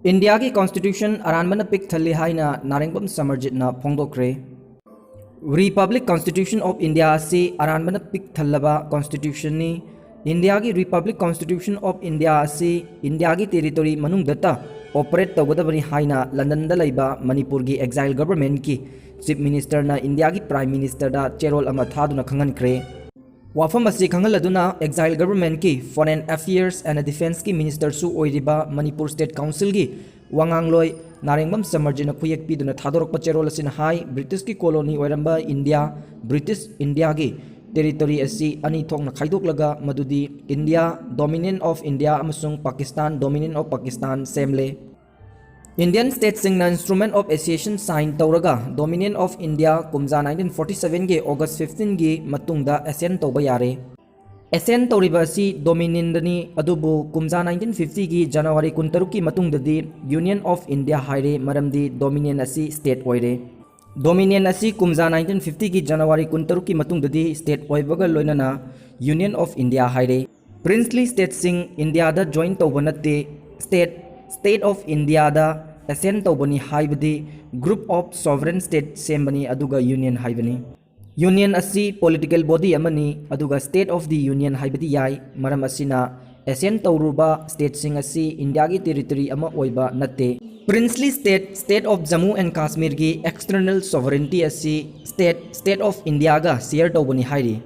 India की constitution अरानबन पिक थल्ली हाइना नारेंगबम समरजितना फोंदोक्रे। रिपब्लिक कॉन्स्टिट्यूशन ऑफ इंडिया से अरानबन पिक थल्लबा कॉन्स्टिट्यूशन नि इंडिया की रिपब्लिक कॉन्स्टिट्यूशन ऑफ इंडिया से इंडिया की टेरिटोरी मनुंगदता ऑपरेट तौगदबनी हाइना लंदन दा लैबा मणिपुर की एक्साइल गवर्नमेंट की चीफ मिनिस्टर ना इंडिया की प्राइम मिनिस्टर दा चेरोल अमा थादुना खंगनख्रे। वाफम असी खंगलदुना एक्साइल गवर्नमेंट की फॉरेन अफेयर्स एंड डिफेंस की मिनिस्टर सु ओइरिबा मणिपुर स्टेट काउंसिल की वांगांगलोय नारेंगबम समरजिना खुयेक पीदुना थादोरकपा चेरोल असिना हाई ब्रिटिश की कॉलोनी ओइरंबा इंडिया ब्रिटिश इंडिया की टेरिटोरी असी अनी थोकना खाइदोकलगा मदुदी इंडिया डोमिनियन ऑफ इंडिया अमसुंग पाकिस्तान डोमिनियन ऑफ पाकिस्तान सेमले। इंडियन स्टेट सिंगना इंस्ट्रूमेंट ऑफ एसोसिएशन साइन तौरगा डोमिनियन ऑफ इंडिया कुमजा 1947 के ऑगस्ट 15 की मतुंगदा एसेन तौबा यारे। एसेन तौरिबा असी डोमिनियन दनी अदुबु कुमजा 1950 की जनवरी 13 की मतुंगददी यूनियन ऑफ इंडिया हाइरे मरमदी डोमिनियन असी स्टेट ओइरे। डोमिनियन असी कुमजा 1950 की जनवरी 13 की मतुंगददी स्टेट ओइबगा लोइनना यूनियन ऑफ इंडिया हाइरे। प्रिंसली स्टेट सिंग इंडिया दा जॉइन तौबा नत्ते स्टेट ऑफ इंडिया दा एसेन तौबनी हाइबदी ग्रुप ऑफ सॉवरेन स्टेट सेमबनी अदुगा यूनियन हाइबनी। यूनियन असी पॉलिटिकल बॉडी अमनी अदुगा स्टेट ऑफ द यूनियन हाइबदी याई मरम असिना एसेन तौरुबा स्टेट सिंग असी इंडिया की टेरिटरी अमा ओइबा नत्ते। Princely state of Jammu and Kashmir की एक्सटर्नल सॉवरेनिटी असी स्टेट ऑफ इंडिया गा शेयर तौबनी हाइरी।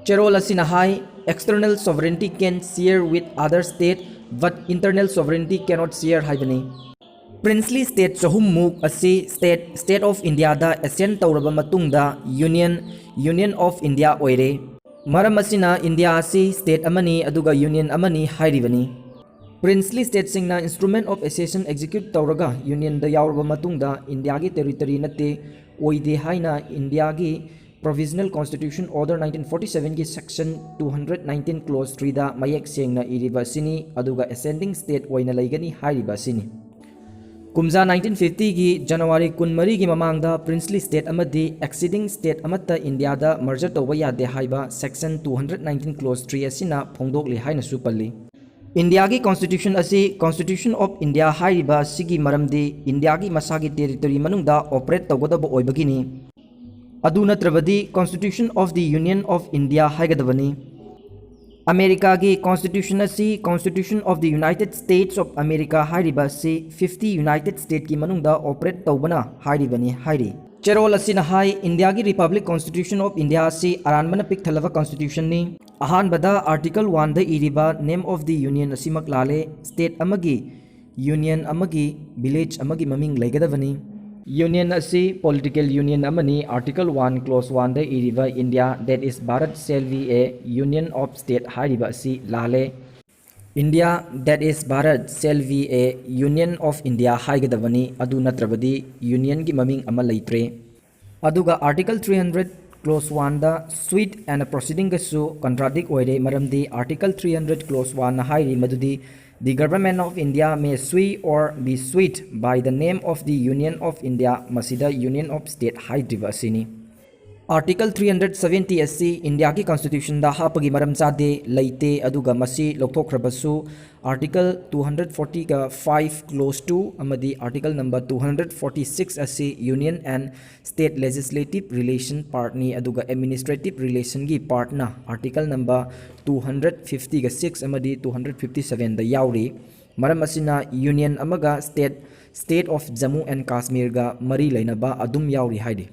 चेरोल असिना हाई external sovereignty can share with other state but internal sovereignty cannot share हाइबनी। प्रिंसली स्टेट चहुमुक असी स्टेट ऑफ इंडिया दा एसेन तौरबा मतुंगदा यूनियन ऑफ इंडिया ओइरे। मरम असिना इंडिया असी स्टेट अमनी अदुगा यूनियन अमनी हाइरिबनी। प्रिंसली स्टेट सिंगना instrument of association execute तौरगा union दा यावरबा मतुंगदा इंडिया की टेरिटरी नत्ते ओइदे हाइना इंडिया की प्रोविजनल कॉन्स्टिट्यूशन ऑर्डर 1947 की सेक्शन 219 क्लोज 3 दा मयेक सेंगना इरिबा सिनी अदुगा एसेंडिंग स्टेट ओइना लैगनी हाइरिबा सिनी। कुमजा 1950 की जनवरी 13 की ममांगदा प्रिंसली स्टेट अमदी एक्सीडिंग स्टेट अमत्ता इंडिया दा मर्जर तौबा यादे हाइबा सेक्शन 219 क्लोज 3 असिना फोंदोकली हाइना सुपल्ली। इंडिया की कॉन्स्टिट्यूशन असी कॉन्स्टिट्यूशन ऑफ इंडिया हाइरिबा सिगी मरमदी इंडिया की मसागी टेरिटरी मनुंगदा ऑपरेट तौगदब ओइबगिनी अदु नत्रबदी constitution of the union of India हाइगदबनी। अमेरिका की कॉन्स्टिट्यूशन असी constitution of the United States of America हाइरिबा से 50 यूनाइटेड स्टेट की मनुंगदा ऑपरेट तौबना हाइरिबनी हाइरी। चेरोल असिना हाई इंडिया की रिपब्लिक कॉन्स्टिट्यूशन ऑफ इंडिया से अरानबन पिक थलवा कॉन्स्टिट्यूशन नि अहानबदा आर्टिकल 1 द इरिबा नेम ऑफ द यूनियन असिमक लाले स्टेट अमगी यूनियन अमगी विलेज अमगी ममिंग लैगदबनी। यूनियन असी पॉलिटिकल यूनियन अमनी आर्टिकल 1 क्लोज 1 द इरिबा India that is Bharat shall be a union of state हाइरिबा असी लाले। India that is Bharat shall be a union of India हाइगदबनी अदु नत्रबदी यूनियन की ममिंग अमा लैत्रे। अदुगा article 300 clause 1 the suit and proceeding गसु कॉन्ट्राडिक्ट ओइरे मरमदी आर्टिकल 300 क्लोज 1 हाइरी मदुदी The government of India may sue or be sued by the name of the Union of India masida Union of State haidriba asini। Article 370 असी India की constitution दा हापगी मरम चादे लैते अदुगा मसी लौथोख्रबसु आर्टिकल 240 का 5 क्लोज 2 अमदी आर्टिकल नंबर 246 असी union and state legislative relation पार्टनी अदुगा administrative relation की पार्टना आर्टिकल नंबर 250 का 6 अमदी 257 दा यावरी। मरम असिना यूनियन अमगा state of Jammu and Kashmir गा मरी लेनबा अदुम यावरी हाइदे।